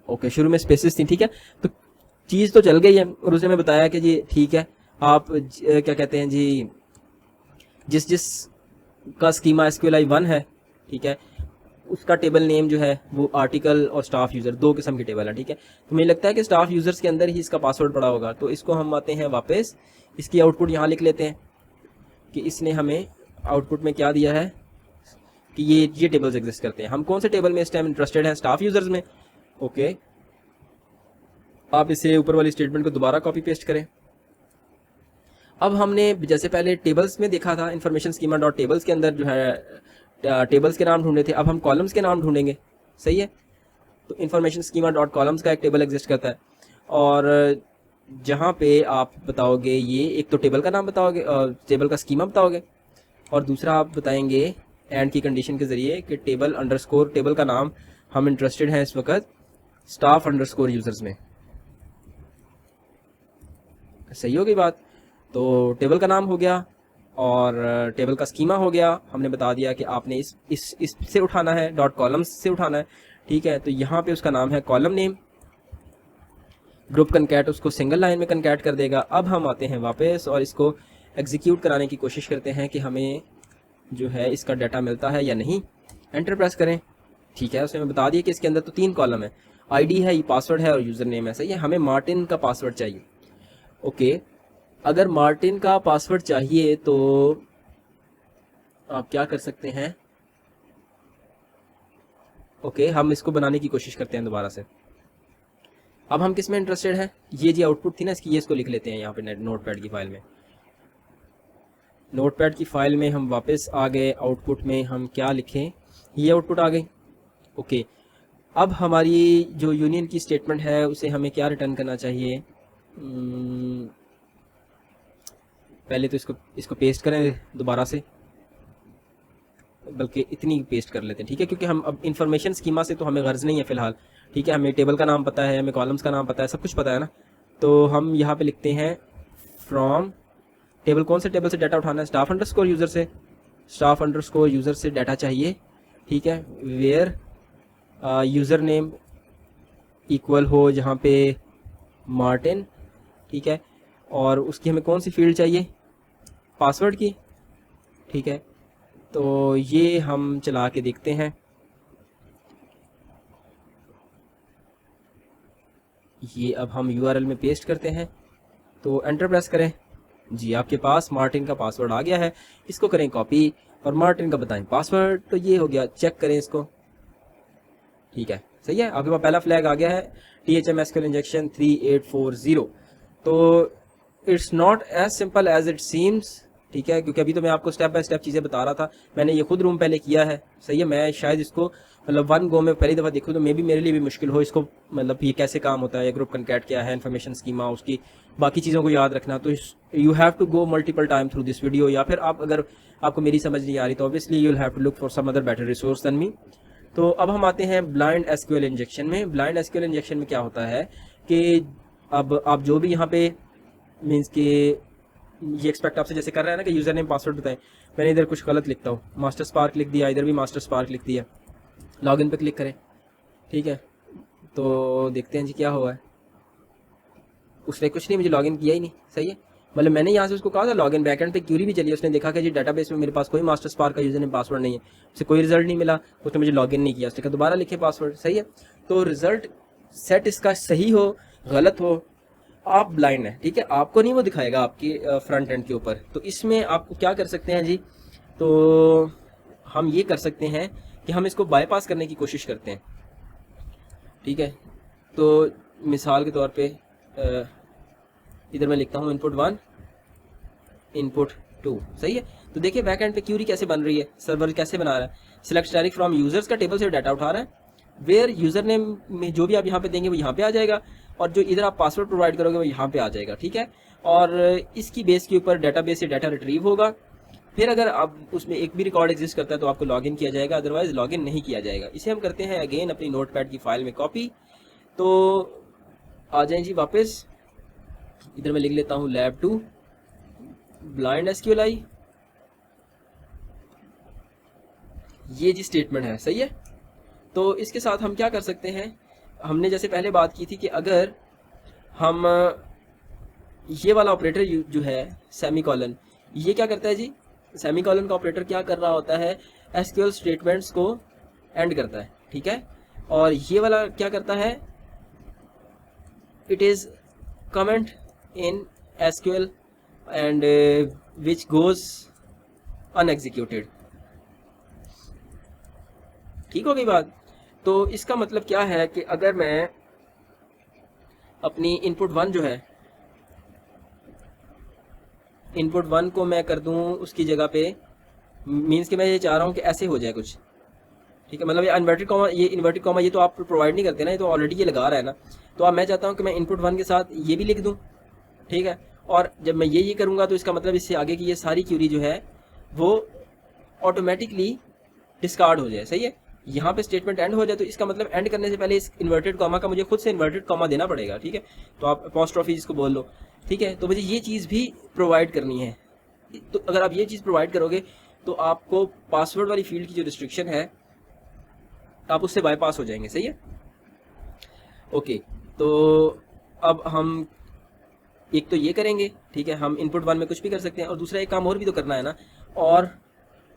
Okay, शुरू में spaces थी, ठीक है। तो चीज़ तो चल गई है और उसे मैं बताया कि जी ठीक है, आप क्या कहते हैं जी, जिस जिस का स्कीमा एसक्यूएलआई 1 है, ठीक है, उसका टेबल नेम जो है वो आर्टिकल और स्टाफ यूज़र, दो किस्म की टेबल है, ठीक है। तो मुझे लगता है कि स्टाफ यूज़र्स के अंदर ही इसका पासवर्ड पड़ा होगा। तो इसको हम आते हैं वापस, इसकी आउटपुट यहाँ लिख लेते हैं कि इसने हमें आउटपुट में क्या दिया है कि ये टेबल्स एग्जिस्ट करते हैं। हम कौन से टेबल में इस टाइम इंटरेस्टेड हैं? स्टाफ यूज़र्स में। ओके, आप इसे ऊपर वाली स्टेटमेंट को दोबारा कॉपी पेस्ट करें। अब हमने जैसे पहले टेबल्स में देखा था, इन्फॉर्मेशन स्कीमा डॉट टेबल्स के अंदर जो है टेबल्स के नाम ढूंढे थे, अब हम कॉलम्स के नाम ढूंढेंगे, सही है। तो इन्फॉर्मेशन स्कीमा डॉट कॉलम्स का एक टेबल एग्जिस्ट करता है और जहाँ पे आप बताओगे, ये एक तो टेबल का नाम बताओगे, टेबल का स्कीमा बताओगे, और दूसरा आप बताएंगे एंड की कंडीशन के ज़रिए कि टेबल अंडरस्कोर, टेबल का नाम हम इंटरेस्टेड हैं इस वक्त स्टाफ अंडरस्कोर यूज़र्स में। सही हो गई बात। तो टेबल का नाम हो गया और टेबल का स्कीमा हो गया। हमने बता दिया कि आपने इस से उठाना है, डॉट कॉलम्स से उठाना है, ठीक है। तो यहाँ पे उसका नाम है कॉलम नेम। ग्रुप कनकैट उसको सिंगल लाइन में कनकैट कर देगा। अब हम आते हैं वापस और इसको एग्जीक्यूट कराने की कोशिश करते हैं कि हमें जो है इसका डाटा मिलता है या नहीं। एंटर प्रेस करें, ठीक है। उसने बता दिया कि इसके अंदर तो 3 कॉलम है, आईडी है, ये पासवर्ड है और यूज़र नेम है, सही है। हमें मार्टिन का पासवर्ड चाहिए। ओके, अगर मार्टिन का पासवर्ड चाहिए तो आप क्या कर सकते हैं? ओके, हम इसको बनाने की कोशिश करते हैं दोबारा से। अब हम किस में इंटरेस्टेड हैं? ये जी आउटपुट थी ना इसकी, ये इसको लिख लेते हैं यहाँ पे नोटपैड की फाइल में। नोटपैड की फाइल में हम वापस आ गए, आउटपुट में हम क्या लिखें? ये आउटपुट आ गई। ओके, अब हमारी जो यूनियन की स्टेटमेंट है उसे हमें क्या रिटर्न करना चाहिए? पहले तो इसको पेस्ट करें दोबारा से, बल्कि इतनी पेस्ट कर लेते हैं, ठीक है, क्योंकि हम अब इन्फॉर्मेशन स्कीमा से तो हमें गर्ज नहीं है फ़िलहाल, ठीक है। हमें टेबल का नाम पता है, हमें कॉलम्स का नाम पता है, सब कुछ पता है ना। तो हम यहाँ पे लिखते हैं फ्रॉम टेबल, कौन से टेबल से डाटा उठाना है? स्टाफ अंडरस्कोर यूज़र से। स्टाफ अंडरस्कोर यूज़र से डाटा चाहिए, ठीक है। वेयर यूज़र नेम इक्वल हो जहाँ पे मार्टिन, ठीक है। और उसकी हमें कौन सी फील्ड चाहिए? पासवर्ड की, ठीक है। तो ये हम चला के देखते हैं। ये अब हम URL में पेस्ट करते हैं, तो एंटर प्रेस करें। जी, आपके पास मार्टिन का पासवर्ड आ गया है। इसको करें कॉपी और मार्टिन का बताएं पासवर्ड। तो ये हो गया, चेक करें इसको, ठीक है, सही है। आपके पास पहला फ्लैग आ गया है THM SQL इंजेक्शन 3840। तो it's not as simple as it seems, ठीक है, क्योंकि अभी तो मैं आपको स्टेप बाय स्टेप चीज़ें बता रहा था। मैंने ये खुद रूम पहले किया है, सही है। मैं शायद इसको मतलब 1 गो में पहली दफ़ा देखूँ तो मेरे लिए भी मुश्किल हो इसको, मतलब ये कैसे काम होता है, ग्रुप कनकैट क्या है, इन्फॉर्मेशन स्कीमा, उसकी बाकी चीज़ों को याद रखना। तो you have to go multiple time through this video, या फिर आप अगर आपको मेरी समझ नहीं आ रही तो obviously you will have to look for some other better resource than me. तो अब हम आते हैं ब्लाइंड SQL इंजेक्शन में। ब्लाइंड SQL इंजेक्शन में क्या होता है कि अब आप जो भी यहाँ पे मीन्स कि ये एक्सपेक्ट आपसे जैसे कर रहा है ना कि यूज़र नेम पासवर्ड बताएं, मैंने इधर कुछ गलत लिखता हूँ, मास्टर स्पार्क लिख दिया, इधर भी मास्टर स्पार्क लिख दिया। लॉगिन पे क्लिक करें, ठीक है। तो देखते हैं जी क्या हुआ है। उसने कुछ नहीं, मुझे लॉगिन किया ही नहीं, सही है। मतलब मैंने यहाँ से उसको कहा था लॉगिन, बैकएंड पे क्यूरी भी चली, उसने देखा कि जी डाटाबेस में मेरे पास कोई मास्टर स्पार्क का यूज़र नेम पासवर्ड नहीं है, उससे कोई रिजल्ट नहीं मिला, उसने मुझे लॉगिन नहीं किया। उसने कहा दोबारा लिखे पासवर्ड, सही है। तो रिजल्ट सेट इसका सही हो गलत हो, आप ब्लाइंड है, ठीक है, आपको नहीं वो दिखाएगा आपके फ्रंट एंड के ऊपर। तो इसमें आपको क्या कर सकते हैं जी? तो हम ये कर सकते हैं कि हम इसको बाईपास करने की कोशिश करते हैं, ठीक है। तो मिसाल के तौर पे इधर मैं लिखता हूँ इनपुट 1 इनपुट 2, सही है। तो देखिए बैक एंड पे क्यूरी कैसे बन रही है, सर्वर कैसे बना रहा है। सिलेक्ट स्टैटिक फ्रॉम यूजर्स का टेबल से डाटा उठा रहा है, वेयर यूजर नेम में जो भी आप यहाँ पे देंगे वो यहाँ पे आ जाएगा, और जो इधर आप पासवर्ड प्रोवाइड करोगे वो यहाँ पे आ जाएगा, ठीक है। और इसकी बेस के ऊपर डेटाबेस से डाटा रिट्रीव होगा। फिर अगर आप उसमें एक भी रिकॉर्ड एग्जिस्ट करता है तो आपको लॉगिन किया जाएगा, अदरवाइज लॉगिन नहीं किया जाएगा। इसे हम करते हैं अगेन अपनी नोटपैड की फाइल में कॉपी। तो आ जाएं जी वापस, इधर मैं लिख लेता हूँ lab 2 ब्लाइंड SQLi, ये जी स्टेटमेंट है, सही है। तो इसके साथ हम क्या कर सकते हैं हमने जैसे पहले बात की थी कि अगर हम ये वाला ऑपरेटर जो है सेमी कॉलन, ये क्या करता है जी, सेमी कॉलन का ऑपरेटर क्या कर रहा होता है, एसक्यूएल स्टेटमेंट्स को एंड करता है, ठीक है। और ये वाला क्या करता है, it is comment in SQL and which goes unexecuted. ठीक हो गई बात। तो इसका मतलब क्या है कि अगर मैं अपनी इनपुट 1 जो है, इनपुट 1 को मैं कर दूं उसकी जगह पे, मीन्स कि मैं ये चाह रहा हूँ कि ऐसे हो जाए कुछ, ठीक है। मतलब ये इन्वर्टेड कॉमा, ये इन्वर्टेड कॉमा ये तो आप प्रोवाइड नहीं करते ना, ये तो ऑलरेडी ये लगा रहा है ना। तो अब मैं चाहता हूँ कि मैं इनपुट 1 के साथ ये भी लिख दूँ, ठीक है। और जब मैं ये करूँगा तो इसका मतलब इससे आगे की ये सारी क्यूरी जो है वो ऑटोमेटिकली डिस्कार्ड हो जाए, सही है। यहाँ पे स्टेटमेंट एंड हो जाए तो इसका मतलब एंड करने से पहले इस इन्वर्टेड कॉमा का मुझे खुद से इन्वर्टेड कॉमा देना पड़ेगा, ठीक है। तो आप अपॉस्ट्रोफी जिसको बोल लो, ठीक है। तो मुझे ये चीज़ भी प्रोवाइड करनी है। तो अगर आप ये चीज़ प्रोवाइड करोगे तो आपको पासवर्ड वाली फील्ड की जो रिस्ट्रिक्शन है आप उससे बाईपास हो जाएंगे, सही है। ओके, तो अब हम एक तो ये करेंगे, ठीक है। हम इनपुट 1 में कुछ भी कर सकते हैं, और दूसरा एक काम और भी तो करना है ना, और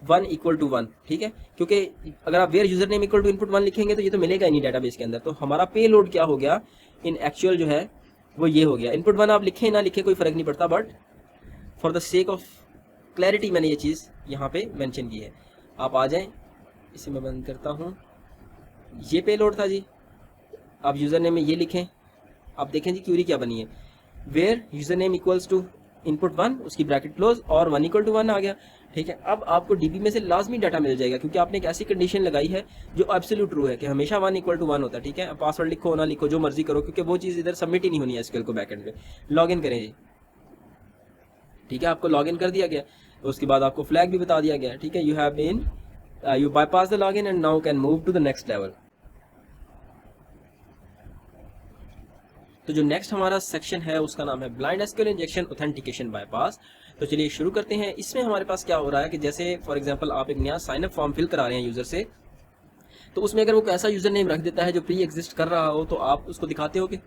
1 इक्वल टू 1, ठीक है। क्योंकि अगर आप where user name equal to input 1 लिखेंगे तो ये तो मिलेगा ही नहीं डाटाबेस के अंदर। तो हमारा पे लोड क्या हो गया इन एक्चुअल जो है वो ये हो गया। इनपुट 1 आप लिखें ना लिखें कोई फ़र्क नहीं पड़ता, but for the sake of clarity मैंने ये चीज़ यहाँ पे मेंशन की है। आप आ जाएं, इसे मैं बंद करता हूँ। ये पे लोड था जी, आप यूज़र नेम में ये लिखें, आप देखें जी क्यूरी क्या बनी है, where user name equals to input 1 उसकी ब्रैकेट क्लोज और 1 इक्वल टू 1 आ गया, ठीक है। अब आपको डीबी में से लाजमी डाटा मिल जाएगा, क्योंकि आपने एक ऐसी कंडीशन लगाई है जो एब्सोल्यूट ट्रू है कि हमेशा 1 इक्वल टू 1 होता है, ठीक है। पासवर्ड लिखो ना लिखो जो मर्जी करो, क्योंकि वो चीज़ इधर सबमिट ही नहीं होनी है एसक्यूएल को बैकएंड पे। लॉगिन करें जी, ठीक है। आपको लॉगिन कर दिया गया, तो उसके बाद आपको फ्लैग भी बता दिया गया, ठीक है। You have been you bypass the login and now can move to the next level. तो जो नेक्स्ट हमारा सेक्शन है उसका नाम है blind SQL injection authentication bypass. तो चलिए शुरू करते हैं। इसमें हमारे पास क्या हो रहा है कि जैसे फॉर एग्जांपल आप एक नया साइन अप फॉर्म फिल करा रहे हैं यूजर से, तो उसमें अगर वो ऐसा यूजर नेम रख देता है जो प्री एग्जिस्ट कर रहा हो, तो आप उसको दिखाते हो कि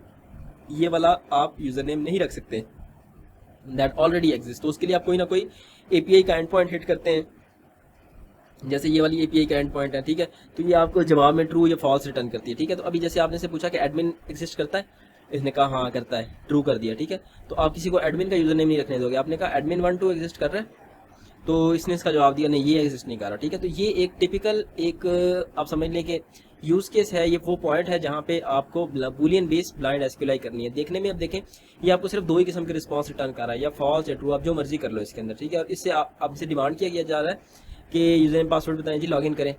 ये वाला आप यूजर नेम नहीं रख सकते दैट ऑलरेडी एग्जिस्ट। तो उसके लिए आप कोई ना कोई एपीआई का एंड पॉइंट हिट करते हैं, जैसे ये वाली एपीआई का एंड पॉइंट है, ठीक है। तो ये आपको जवाब में ट्रू या फॉल्स रिटर्न करती है, ठीक है। तो अभी जैसे आपने से पूछा कि एडमिन एग्जिस्ट करता है, इसने कहा हाँ करता है, ट्रू कर दिया, ठीक है। तो आप किसी को एडमिन का यूजर नेम नहीं रखने दोगे, आपने कहा एडमिन 1 2 एग्जिस्ट कर रहा है, तो इसने इसका जवाब दिया नहीं ये एग्जिस्ट नहीं कर रहा, ठीक है। तो ये एक टिपिकल एक आप समझ लें कि यूज केस है, ये वो पॉइंट है जहाँ पे आपको बूलियन बेस्ड ब्लाइंड एसक्यूएल करनी है। देखने में अब देखें ये आपको सिर्फ 2 ही किस्म के रिस्पॉन्स रिटर्न कर रहा है, या फॉल्स या ट्रू, आप जो मर्जी कर लो इसके अंदर, ठीक है। और इससे आपसे डिमांड किया जा रहा है कि यूजर नेम पासवर्ड बताएं जी, लॉगिन करें।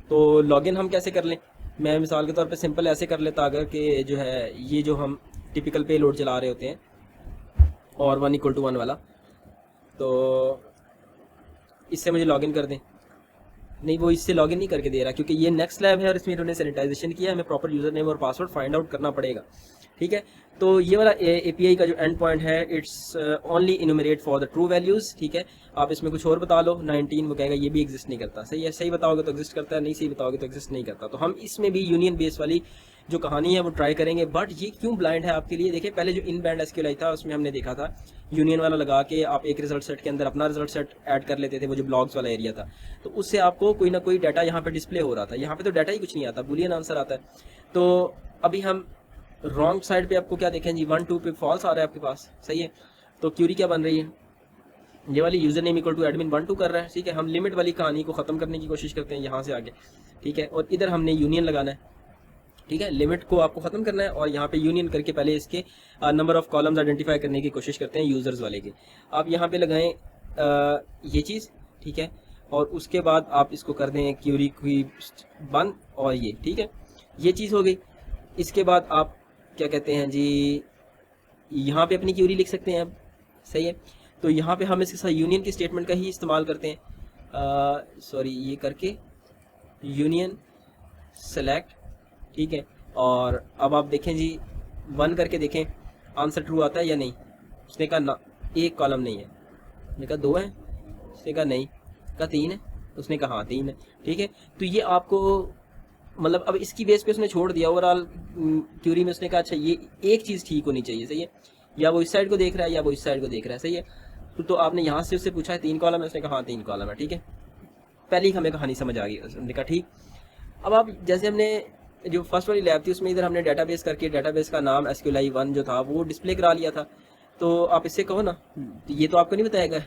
तो लॉगिन हम कैसे कर लें, मैं मिसाल के तौर पे सिंपल ऐसे कर लेता, अगर कि जो है ये जो हम टिपिकल पे लोड चला रहे होते हैं और 1 इक्वल टू 1 वाला, तो इससे मुझे लॉगिन कर दें। नहीं, वो इससे लॉगिन नहीं करके दे रहा, क्योंकि ये नेक्स्ट लैब है और इसमें इन्होंने सैनिटाइजेशन किया, हमें प्रॉपर यूजर नेम और पासवर्ड फाइंड आउट करना पड़ेगा, ठीक है। तो ये वाला एपीआई का जो एंड पॉइंट है it's only इनुमरेट for the true values, ठीक है। आप इसमें कुछ और बता लो 19, वो कहेगा ये भी एग्जिस्ट नहीं करता, सही है। सही बताओगे तो एग्जिस्ट करता है, नहीं सही बताओगे तो एग्जिस्ट नहीं करता। तो हम इसमें भी यूनियन बेस वाली जो कहानी है वो ट्राई करेंगे। बट ये क्यों ब्लाइंड है आपके लिए, देखिए पहले जो इन बैंड एसक्यूएल था उसमें हमने देखा था यूनियन वाला लगा के आप एक रिजल्ट सेट के अंदर अपना रिजल्ट सेट ऐड कर लेते थे, वो जो ब्लॉग्स वाला एरिया था, तो उससे आपको कोई ना कोई डाटा यहाँ पे डिस्प्ले हो रहा था। यहाँ पे तो डाटा ही कुछ नहीं आता, बूलियन आंसर आता है। तो अभी हम रॉन्ग साइड पे आपको क्या देखें जी, 1 2 पे फॉल्स आ रहा है आपके पास, सही है। तो क्यूरी क्या बन रही है, ये वाली user name equal to admin 1 2 कर रहा है, ठीक है। हम लिमिट वाली कहानी को खत्म करने की कोशिश करते हैं यहाँ से आगे, ठीक है। और इधर हमने यूनियन लगाना है, ठीक है। लिमिट को आपको खत्म करना है और यहाँ पे यूनियन करके पहले इसके नंबर ऑफ कॉलम्स आइडेंटिफाई करने की कोशिश करते हैं यूजर्स वाले के। आप यहाँ पे लगाएं ये चीज़, ठीक है। और उसके बाद आप इसको कर दें क्यूरी की बंद, और ये ठीक है, ये चीज़ हो गई। इसके बाद आप क्या कहते हैं जी, यहाँ पे अपनी क्यूरी लिख सकते हैं अब, सही है। तो यहाँ पे हम इसके साथ यूनियन की स्टेटमेंट का ही इस्तेमाल करते हैं, सॉरी ये करके यूनियन सेलेक्ट, ठीक है। और अब आप देखें जी 1 करके देखें आंसर ट्रू आता है या नहीं। उसने कहा ना, एक कॉलम नहीं है। उसने कहा 2 है, उसने कहा नहीं, कहा 3 है, उसने कहा हाँ 3 है, ठीक है। तो ये आपको मतलब अब इसकी बेस पे उसने छोड़ दिया ओवरऑल क्यूरी में, उसने कहा अच्छा ये एक चीज़ ठीक होनी चाहिए, सही है, या वो इस साइड को देख रहा है या वो इस साइड को देख रहा है, सही है। तो आपने यहाँ से उससे पूछा है 3 कॉलम है, उसने कहा हाँ 3 कॉलम है, ठीक है, पहले ही हमें कहानी समझ आ गई, उसने कहा ठीक। अब आप जैसे हमने जो फर्स्ट वाली लैब थी उसमें इधर हमने डेटाबेस करके डेटाबेस का नाम SQLi 1 जो था वो डिस्प्ले करा लिया था, तो आप इससे कहो ना, तो ये तो आपको नहीं बताएगा,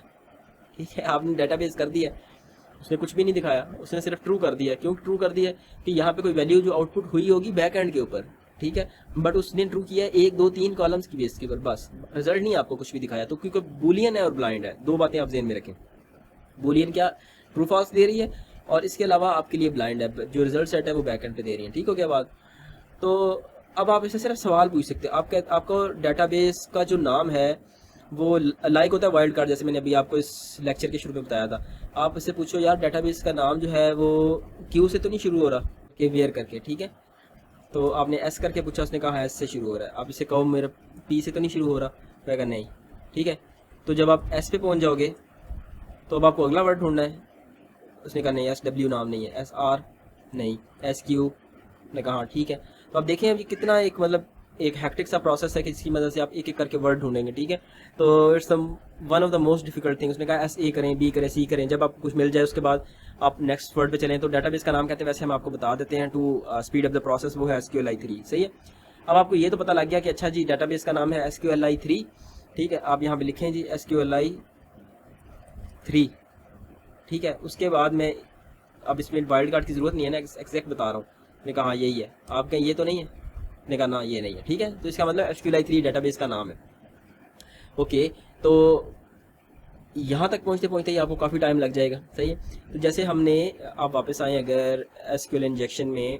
ठीक है, आपने डेटाबेस कर दिया, उसने कुछ भी नहीं दिखाया, उसने सिर्फ ट्रू कर दिया। क्यों ट्रू कर दिया? कि यहाँ पे कोई वैल्यू जो आउटपुट हुई होगी बैक एंड के ऊपर, ठीक है, बट उसने ट्रू किया 1 2 3 कॉलम्स की बेस के ऊपर, बस रिजल्ट नहीं आपको कुछ भी दिखाया। तो क्योंकि बूलियन है और ब्लाइंड है, दो बातें आप ज़हन में रखें, बूलियन क्या ट्रू फॉल्स दे रही है और इसके अलावा आपके लिए ब्लाइंड है, जो रिजल्ट सेट है वो बैक एंड पे दे रही है, ठीक हो गया बात। तो अब आप इससे सिर्फ सवाल पूछ सकते हैं, आपको डेटाबेस का जो नाम है वो लाइक होता है वाइल्ड कार्ड, जैसे मैंने अभी आपको इस लेक्चर के शुरू में बताया था। आप इससे पूछो यार डेटाबेस का नाम जो है वो क्यू से तो नहीं शुरू हो रहा, के वेयर करके, ठीक है, तो आपने एस करके पूछा, उसने कहा एस से शुरू हो रहा है। आप इसे कहो मेरा पी से तो नहीं शुरू हो रहा, कहेगा नहीं, ठीक है। तो जब आप एस पे पहुंच जाओगे तो अब आपको अगला वर्ड ढूंढना है, उसने कहा नहीं SW नाम नहीं है, SR नहीं, SQ ने कहा हाँ ठीक है। तो आप देखें अभी कितना एक मतलब एक हैक्टिक सा प्रोसेस है कि इसकी मदद से आप एक एक करके वर्ड ढूंढेंगे, ठीक है। तो it's one of the most difficult thing. उसने कहा SA करें, B करें, C करें, जब आपको कुछ मिल जाए उसके बाद आप नेक्स्ट वर्ड पे चलें। तो डेटाबेस का नाम कहते हैं, वैसे हम आपको बता देते हैं to speed up the process, वो है SQLi 3, सही है। अब आपको ये तो पता लग गया कि अच्छा जी डेटाबेस का नाम है SQLi 3, ठीक है, आप यहाँ पे लिखें जी SQLi 3, ठीक है। उसके बाद में अब इसमें वाइल्ड कार्ड की ज़रूरत नहीं है ना, एग्जैक्ट बता रहा हूँ। मैंने कहा हाँ यही है, आप कहें ये तो नहीं है, मैंने कहा ना ये नहीं है, ठीक है। तो इसका मतलब SQLi 3 डेटाबेस का नाम है, ओके। तो यहाँ तक पहुँचते पहुँचते ही आपको काफ़ी टाइम लग जाएगा, सही है। तो जैसे हमने आप वापस आए अगर SQL इंजेक्शन में,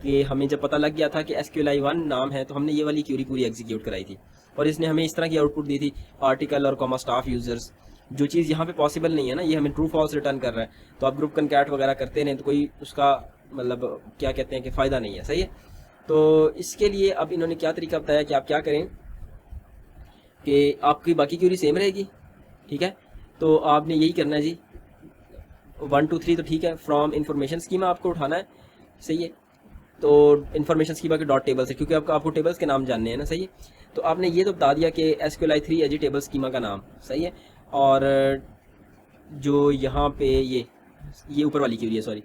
कि हमें जब पता लग गया था कि SQLi 1 नाम है, तो हमने ये वाली क्यूरी पूरी एग्जीक्यूट कराई थी और इसने हमें इस तरह की आउटपुट दी थी, आर्टिकल और कॉमा स्टाफ यूजर्स, जो चीज़ यहाँ पे पॉसिबल नहीं है ना, ये हमें ट्रू फॉल्स रिटर्न कर रहा है। तो आप ग्रुप कनकैट वगैरह करते रहें तो कोई उसका मतलब क्या कहते हैं कि फ़ायदा नहीं है, सही है। तो इसके लिए अब इन्होंने क्या तरीका बताया कि आप क्या करें कि आपकी बाकी क्यूरी सेम रहेगी, ठीक है। तो आपने यही करना है जी, 1 2 3 तो ठीक है, फ्रॉम इंफॉर्मेशन स्कीमा आपको उठाना है, सही है। तो इन्फॉर्मेशन स्कीमा के डॉट टेबल से, क्योंकि आपको टेबल्स के नाम जानने हैं ना, सही है। तो आपने ये तो बता दिया कि SQLi 3 है जी टेबल स्कीमा का नाम, सही है। और जो यहाँ पे ये ऊपर वाली क्यूरी है, सॉरी,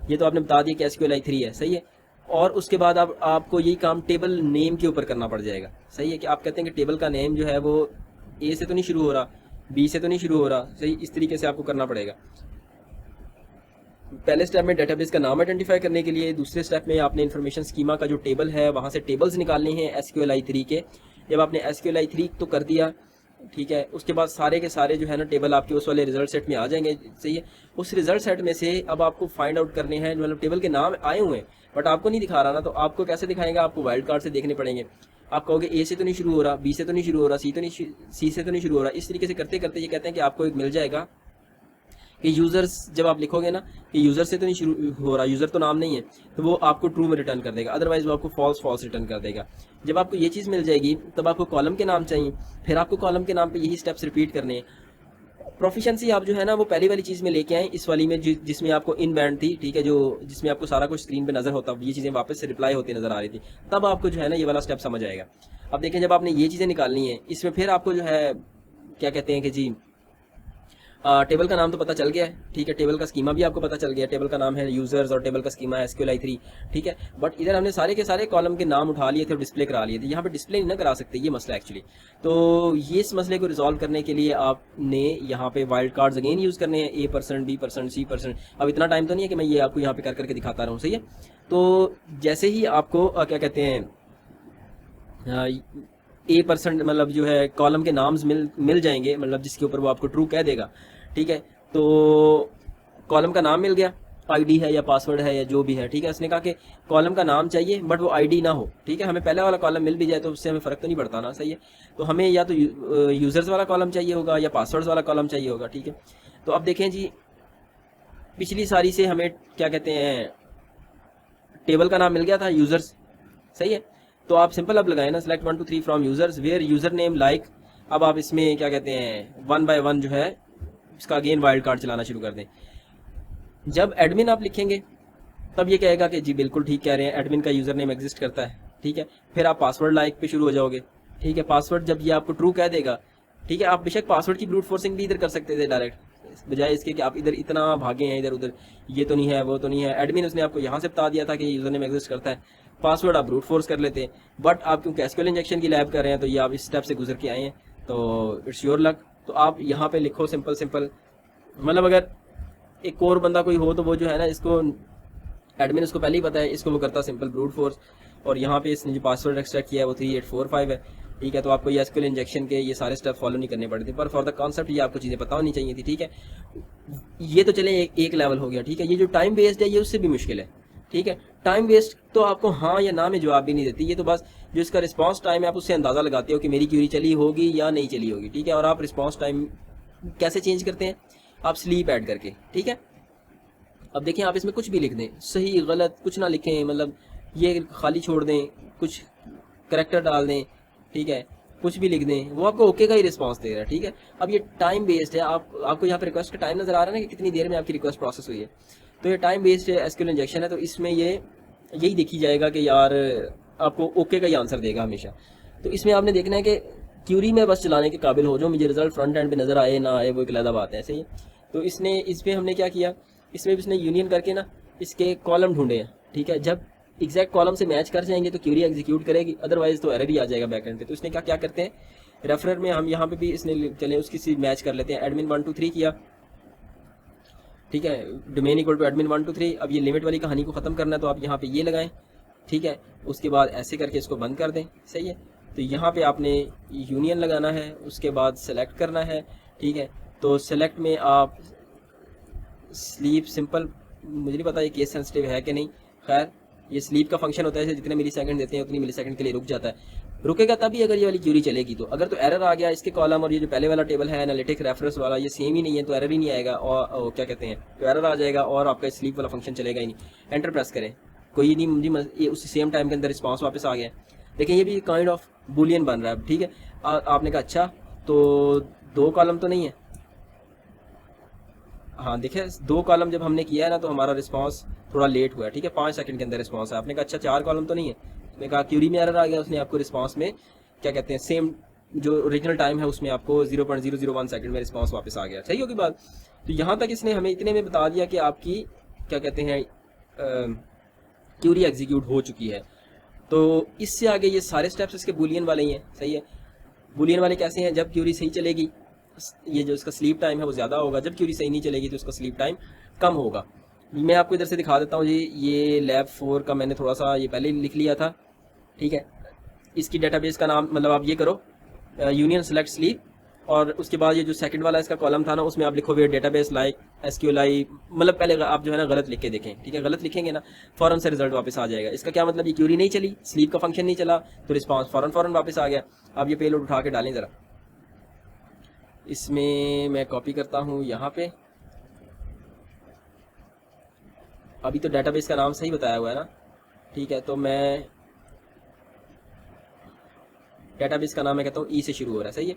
ये तो आपने बता दिया कि SQLi 3 है, सही है। और उसके बाद आपको यही काम टेबल नेम के ऊपर करना पड़ जाएगा, सही है। कि आप कहते हैं कि टेबल का नेम जो है वो A से तो नहीं शुरू हो रहा, B से तो नहीं शुरू हो रहा, सही, इस तरीके से आपको करना पड़ेगा। पहले स्टेप में डेटाबेस का नाम आइडेंटिफाई करने के लिए, दूसरे स्टेप में आपने इन्फॉर्मेशन स्कीमा का जो टेबल है वहाँ से टेबल्स निकालने हैं SQLi 3 के। जब आपने SQLi 3 तो कर दिया, ठीक है, उसके बाद सारे के सारे जो है ना टेबल आपके उस वाले रिजल्ट सेट में आ जाएंगे, सही है। उस रिजल्ट सेट में से अब आपको फाइंड आउट करने हैं, मतलब टेबल के नाम आए हुए हैं बट आपको नहीं दिखा रहा ना, तो आपको कैसे दिखाएंगे, आपको वाइल्ड कार्ड से देखने पड़ेंगे। आप कहोगे A से तो नहीं शुरू हो रहा, B से तो नहीं शुरू हो रहा, C से तो नहीं शुरू हो रहा। इस तरीके से करते करते ये कहते हैं कि आपको एक मिल जाएगा कि यूज़र्स, जब आप लिखोगे ना कि यूज़र से तो नहीं शुरू हो रहा, यूज़र तो नाम नहीं है, तो वो आपको ट्रू में रिटर्न कर देगा, अदरवाइज वो आपको फॉल्स रिटर्न कर देगा। जब आपको ये चीज़ मिल जाएगी तब आपको कॉलम के नाम चाहिए, फिर आपको कॉलम के नाम पे यही स्टेप्स रिपीट करने हैं। प्रोफिशिएंसी आप जो है ना वो पहली वाली चीज़ में लेके आए, इस वाली में जिसमें आपको इन बैंड थी, ठीक है, जो जिसमें आपको सारा कुछ स्क्रीन पे नज़र होता, ये चीज़ें वापस से रिप्लाई होती नज़र आ रही थी, तब आपको जो है ना ये वाला स्टेप समझ आएगा। अब देखें जब आपने ये चीज़ें निकालनी है, इसमें फिर आपको जो है क्या कहते हैं कि जी टेबल का नाम तो पता चल गया है, ठीक है, टेबल का स्कीमा भी आपको पता चल गया, टेबल का नाम है यूजर्स और टेबल का स्कीमा है SQLi 3, ठीक है। बट इधर हमने सारे के सारे कॉलम के नाम उठा लिए थे और डिस्प्ले करा लिए थे, यहाँ पे डिस्प्ले नहीं ना करा सकते, ये मसला एक्चुअली। तो ये इस मसले को रिजॉल्व करने के लिए आपने यहाँ पे वाइल्ड कार्ड्स अगेन यूज़ करने हैं, A%, B%, C%। अब इतना टाइम तो नहीं है कि मैं ये आपको यहाँ पे कर करके दिखाता रहूँ, सही है। तो जैसे ही आपको क्या कहते हैं A% मतलब जो है कॉलम के नाम्स मिल जाएंगे, मतलब जिसके ऊपर वो आपको ट्रू कह देगा, ठीक है। तो कॉलम का नाम मिल गया, ID है या पासवर्ड है या जो भी है, ठीक है। उसने कहा कि कॉलम का नाम चाहिए बट वो ID ना हो, ठीक है, हमें पहले वाला कॉलम मिल भी जाए तो उससे हमें फ़र्क तो नहीं पड़ता ना, सही है। तो हमें या तो यूज़र्स वाला कॉलम चाहिए होगा या पासवर्ड्स वाला कॉलम चाहिए होगा, ठीक है। तो अब देखें जी पिछली सारी से हमें क्या कहते हैं टेबल का नाम मिल गया था यूज़र्स, सही है। तो आप सिंपल अब लगाए ना, select 1 2 3 from users where user name like. अब आप इसमें क्या कहते हैं 1 बाय 1 जो है इसका अगेन वाइल्ड कार्ड चलाना शुरू कर दें। जब एडमिन आप लिखेंगे तब ये कहेगा कि जी बिल्कुल ठीक कह रहे हैं, एडमिन का यूज़र नेम एग्जिस्ट करता है, ठीक है। फिर आप पासवर्ड लाइक पे शुरू हो जाओगे, ठीक है। पासवर्ड जब ये आपको ट्रू कह देगा, ठीक है, आप बेशक पासवर्ड की ब्रूट फोर्सिंग भी इधर कर सकते थे डायरेक्ट, बजाय इसके कि आप इधर इतना भागे हैं इधर उधर, ये तो नहीं है वो तो नहीं है। एडमिन उसने आपको यहाँ से बता दिया था कि यूज़र नेम एग्जिस्ट करता है, पासवर्ड आप ब्रूट फोर्स कर लेते हैं। बट आप क्योंकि एसक्यूएल इंजेक्शन की लैब कर रहे हैं तो ये आप इस स्टेप से गुजर के आए हैं, तो इट्स योर लक। तो आप यहाँ पे लिखो सिंपल सिंपल, मतलब अगर एक और बंदा कोई हो तो वो जो है ना, इसको एडमिन उसको पहले ही पता है, इसको वो करता सिंपल ब्रूट फोर्स। और यहाँ पे इसने जो पासवर्ड एक्सट्रैक्ट किया है वो 3845 है, ठीक है। तो आपको ये एसक्यूएल इंजेक्शन के ये सारे स्टेप फॉलो नहीं करने पड़ते थे, पर फॉर द कॉन्सेप्ट ये आपको चीज़ें पता होनी चाहिए थी, ठीक है। ये तो चले एक लेवल हो गया, ठीक है। ये जो टाइम वेस्ट है ये उससे भी मुश्किल है, ठीक है। टाइम वेस्ट तो आपको हाँ या ना में जवाब भी नहीं देती, ये तो बस जो इसका रिस्पांस टाइम है आप उससे अंदाज़ा लगाते हो कि मेरी क्यूरी चली होगी या नहीं चली होगी, ठीक है। और आप रिस्पांस टाइम कैसे चेंज करते हैं, आप स्लीप ऐड करके, ठीक है। अब देखिए आप इसमें कुछ भी लिख दें, सही गलत कुछ ना लिखें, मतलब ये खाली छोड़ दें, कुछ करेक्टर डाल दें, ठीक है, कुछ भी लिख दें, वो आपको ओके का ही रिस्पांस दे रहा है, ठीक है। अब ये टाइम बेस्ड है, आपको यहाँ पे रिक्वेस्ट का टाइम नजर आ रहा है ना कि कितनी देर में आपकी रिक्वेस्ट प्रोसेस हुई है, तो ये टाइम बेस्ड एसक्यूएल इंजेक्शन है। तो इसमें ये यही देखी जाएगा कि यार आपको ओके का ही आंसर देगा हमेशा। तो इसमें आपने देखना है कि क्यूरी में बस चलाने के काबिल हो, जो मुझे रिजल्ट फ्रंट एंड पे नजर आए ना आए वो एक अलग बात है, ऐसे ही। तो इसने इसमें हमने क्या किया, इसमें भी इसने यूनियन करके ना इसके कॉलम ढूंढे हैं, ठीक है। जब एग्जैक्ट कॉलम से मैच कर जाएंगे तो क्यूरी एग्जीक्यूट करेगी, अदरवाइज तो एरर ही आ जाएगा बैकएंड पे। तो इसने क्या क्या करते हैं, रेफरर में हम यहाँ पे भी इसने चले उसकी सी मैच कर लेते हैं, एडमिन 1 2 3 किया, ठीक है, डोमेन इक्वल टू एडमिन 1 2 3। अब ये लिमिट वाली कहानी को ख़त्म करना है तो आप यहाँ पे ये लगाएं, ठीक है। उसके बाद ऐसे करके इसको बंद कर दें, सही है। तो यहाँ पे आपने यूनियन लगाना है, उसके बाद सेलेक्ट करना है, ठीक है। तो सेलेक्ट में आप स्लीप सिंपल, मुझे नहीं पता ये केस सेंसिटिव है कि नहीं, खैर ये स्लीप का फंक्शन होता है, जितने मिली सेकंड देते हैं उतनी मिली सेकंड के लिए रुक जाता है, रुकेगा तभी अगर ये वाली क्यूरी चलेगी। तो अगर तो एरर आ गया इसके कॉलम और ये जो पहले वाला टेबल है एनालिटिक रेफरेंस वाला ये सेम ही नहीं है तो एरर ही नहीं आएगा, और क्या कहते हैं तो एरर आ जाएगा और आपका स्लीप वाला फंक्शन चलेगा ही नहीं। एंटर प्रेस करें, कोई नहीं, मुझे ये उसी सेम टाइम के अंदर रिस्पॉन्स वापस आ गया। लेकिन ये भी काइंड ऑफ बुलियन बन रहा है, ठीक है। आपने कहा अच्छा तो 2 कॉलम तो नहीं है, हाँ देखिए 2 कॉलम जब हमने किया है ना तो हमारा रिस्पांस थोड़ा लेट हुआ है, ठीक है, 5 सेकंड के अंदर रिस्पांस है। आपने कहा अच्छा 4 कॉलम तो नहीं है, उसने कहा क्यूरी में एरर आ गया, उसने आपको रिस्पांस में क्या कहते हैं सेम जो ओरिजिनल टाइम है उसमें आपको 0.001 सेकंड में रिस्पांस वापस आ गया, सही होगी बात। तो यहाँ तक इसने हमें इतने में बता दिया कि आपकी क्या कहते हैं क्यूरी एग्जीक्यूट हो चुकी है। तो इससे आगे ये सारे स्टेप्स इसके बुलियन वाले ही हैं, सही है। बुलियन वाले कैसे हैं, जब क्यूरी सही चलेगी ये जो इसका स्लीप टाइम है वो ज़्यादा होगा, जब क्यूरी सही नहीं चलेगी तो उसका स्लीप टाइम कम होगा। मैं आपको इधर से दिखा देता हूँ जी, ये लैब 4 का मैंने थोड़ा सा ये पहले ही लिख लिया था, ठीक है। इसकी डेटाबेस का नाम मतलब आप ये करो यूनियन सेलेक्ट स्लीप, और उसके बाद ये जो सेकंड वाला इसका कॉलम था ना उसमें आप लिखोगे डेटाबेस लाइक एसक्यूएलआई, मतलब पहले आप जो है ना गलत लिख के देखें, ठीक है। गलत लिखेंगे ना फ़ौरन से रिजल्ट वापस आ जाएगा। इसका क्या मतलब, ये क्यूरी नहीं चली, स्लीप का फंक्शन नहीं चला तो रिस्पॉन्स फ़ौरन वापस आ गया। आप ये पेलोड उठा के डालें ज़रा, इसमें मैं कॉपी करता हूँ यहाँ पे। अभी तो डेटाबेस का नाम सही बताया हुआ है ना, ठीक है। तो मैं डेटाबेस का नाम मैं कहता हूँ ई से शुरू हो रहा है, सही है।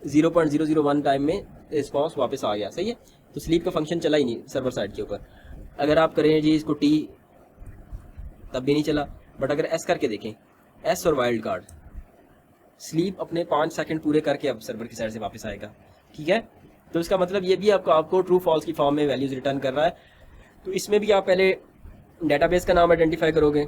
0.001 टाइम में रिस्पॉन्स वापस आ गया, सही है। तो स्लीप का फंक्शन चला ही नहीं सर्वर साइड के ऊपर। अगर आप करें जी इसको टी तब भी नहीं चला, बट अगर एस करके देखें, एस और वाइल्ड कार्ड, स्लीप अपने 5 सेकंड पूरे करके अब सर्वर की साइड से वापस आएगा, ठीक है। तो इसका मतलब ये भी आपको ट्रू फॉल्स की फॉर्म में वैल्यूज रिटर्न कर रहा है। तो इसमें भी आप पहले डेटाबेस का नाम आइडेंटिफाई करोगे,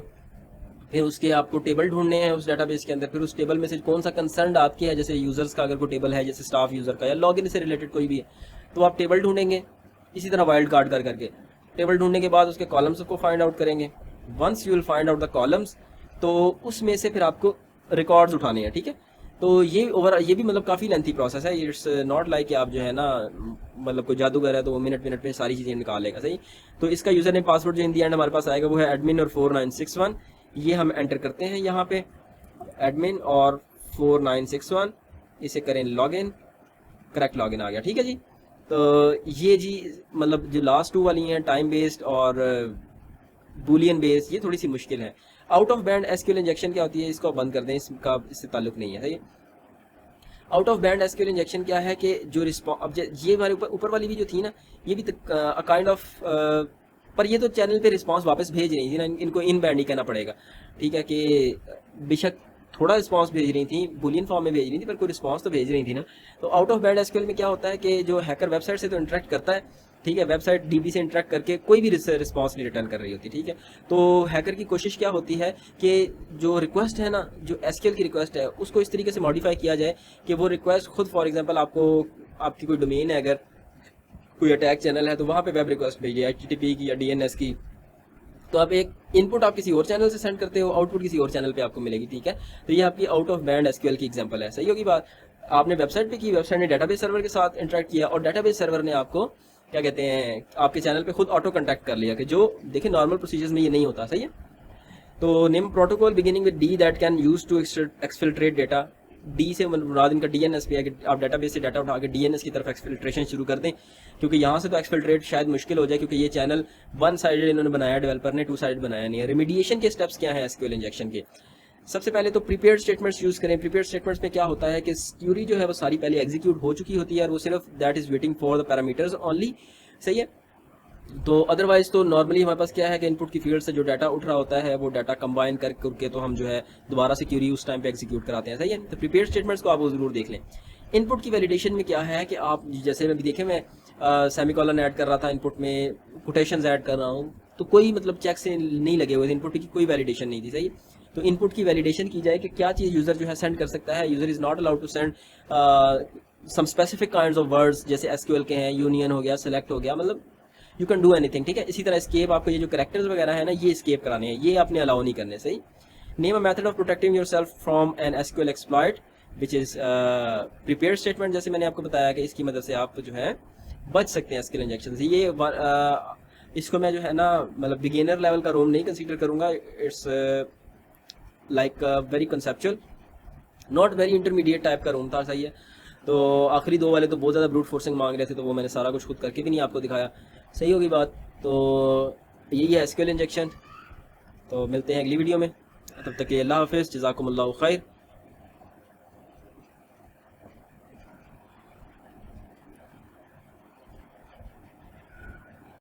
फिर उसके आपको टेबल ढूंढने हैं उस डेटाबेस के अंदर, फिर उस टेबल में से कौन सा कंसर्न आपकी है, जैसे यूजर्स का अगर कोई टेबल है, जैसे स्टाफ यूजर का या लॉगिन से रिलेटेड कोई भी है, तो आप टेबल ढूंढेंगे। इसी तरह वाइल्ड कार्ड कर करके टेबल ढूंढने के बाद उसके कॉलम्स को फाइंड आउट करेंगे। Once you will find out the columns, तो उसमें से फिर आपको रिकॉर्ड्स उठाने हैं, ठीक है। तो ये भी मतलब काफ़ी लेंथी प्रोसेस है, इट्स नॉट लाइक कि आप जो है ना मतलब कोई जादूगर है तो वो मिनट में सारी चीज़ें निकालेगा, सही। तो इसका यूज़र नेम पासवर्ड जो इन दी एंड हमारे पास आएगा वो है एडमिन और 4961, ये हम एंटर करते हैं यहाँ पे एडमिन और 4961, इसे करें लॉगिन, करेक्ट लॉगिन आ गया, ठीक है जी। तो ये जी मतलब जो लास्ट 2 वाली हैं टाइम बेस्ड और बुलियन बेस्ड, ये थोड़ी सी मुश्किल है। Out of band SQL injection क्या होती है, इसको बंद कर दें, इसका इससे ताल्लुक नहीं है, सही। Out of band SQL injection क्या है कि जो रिस्पॉन्स, अब ये हमारे ऊपर वाली भी जो थी ना, ये भी काइंड ऑफ पर ये तो चैनल पे रिस्पांस वापस भेज रही थी ना, इनको इन बैंड ही कहना पड़ेगा, ठीक है, कि बेशक थोड़ा रिस्पांस भेज रही थी, बुलियन फॉर्म में भेज रही थी, पर कोई रिस्पांस तो भेज रही थी ना। तो आउट ऑफ बैंड एसक्यूएल में क्या होता है कि जो हैकर वेबसाइट से तो इंटरेक्ट करता है, ठीक है, वेबसाइट डीबी से इंटरेक्ट करके कोई भी रिस्पांस नहीं रिटर्न कर रही होती, ठीक है। तो हैकर की कोशिश क्या होती है कि जो रिक्वेस्ट है ना, जो एसक्यूएल की रिक्वेस्ट है, उसको इस तरीके से मॉडिफाई किया जाए कि वो रिक्वेस्ट खुद, फॉर एग्जांपल आपको, आपकी कोई डोमेन है, अगर कोई अटैक चैनल है तो वहाँ पे वेब रिक्वेस्ट भेजिए HTTP की या DNS की, तो आप एक इनपुट आप किसी और चैनल से सेंड करते हो, आउटपुट किसी और चैनल पे आपको मिलेगी, ठीक है। तो ये आपकी आउट ऑफ बैंड एसक्यूएल की एग्जांपल है, सही होगी बात। आपने वेबसाइट पे की, वेबसाइट ने डेटाबेस सर्वर के साथ इंटरेक्ट किया और डेटाबेस सर्वर ने आपको क्या कहते हैं, आपके चैनल पे खुद ऑटो कंटैक्ट कर लिया, कि जो देखिए नॉर्मल प्रोसीजर्स में ये नहीं होता, सही है। तो name protocol beginning with D that can use to exfiltrate data, D से मुराद इनका DNS पे है कि आप डेटाबेस से डाटा उठा के DNS की तरफ एक्सफिल्ट्रेशन शुरू कर दें, क्योंकि यहाँ से तो एक्सफिल्ट्रेट शायद मुश्किल हो जाए, क्योंकि ये चैनल वन साइडेड इन्होंने बनाया, डेवलपर ने टू साइड बनाया नहीं है। रेमिडिएशन के स्टेप्स क्या है एसक्यूएल इंजेक्शन के? सबसे पहले तो प्रीपेयर्ड स्टेटमेंट्स यूज करें। प्रीपेयर्ड स्टेटमेंट्स में क्या होता है कि क्यूरी जो है वो सारी पहले एग्जीक्यूट हो चुकी होती है और वो सिर्फ that is waiting for the parameters only, सही है। तो अदरवाइज तो नॉर्मली हमारे पास क्या है कि इनपुट की फील्ड से जो डाटा उठ रहा होता है वो डाटा कंबाइन करके तो हम जो है दोबारा से क्यूरी उस टाइम पे एग्जीक्यूट कराते हैं, सही है। तो प्रीपेयर्ड स्टेटमेंट्स को आप वो जरूर देख लें। इनपुट की वैलिडेशन में क्या है कि आप जैसे मैं भी देखें, मैं सेमीकोलन ऐड कर रहा था, इनपुट में कोटेशंस ऐड कर रहा हूँ, तो कोई मतलब चेक से नहीं लगे हुए थे, इनपुट की कोई वैलिडेशन नहीं थी, सही है। तो इनपुट की वैलिडेशन की जाए कि क्या चीज़ यूज़र जो है सेंड कर सकता है। User is not allowed to send some specific kinds of words, जैसे एसक्यूएल के हैं, यूनियन हो गया, सेलेक्ट हो गया, मतलब यू कैन डू एनीथिंग, ठीक है। इसी तरह स्केप, आपको ये जो कैरेक्टर्स वगैरह है ना, ये स्केप कराने हैं, ये आपने अलाउ नहीं करने, सही। Name a method of protecting yourself from an SQL exploit which is prepared statement, जैसे मैंने आपको बताया कि इसकी मदद से आप जो है बच सकते हैं एसक्यूएल इंजेक्शन से। ये इसको मैं जो है ना, मतलब बिगिनर लेवल का रोम नहीं कंसीडर करूंगा, it's like very conceptual, not very intermediate type का रोम था, सही है। तो आखिरी दो वाले तो बहुत ज़्यादा ब्रूट फोर्सिंग मांग रहे थे, तो वो मैंने सारा कुछ खुद करके भी नहीं आपको दिखाया, सही होगी बात। तो यही है एसक्यूएल इंजेक्शन। तो मिलते हैं अगली वीडियो में, तब तक के अल्लाह हाफिज़, जज़ाकुमुल्लाहु खैर।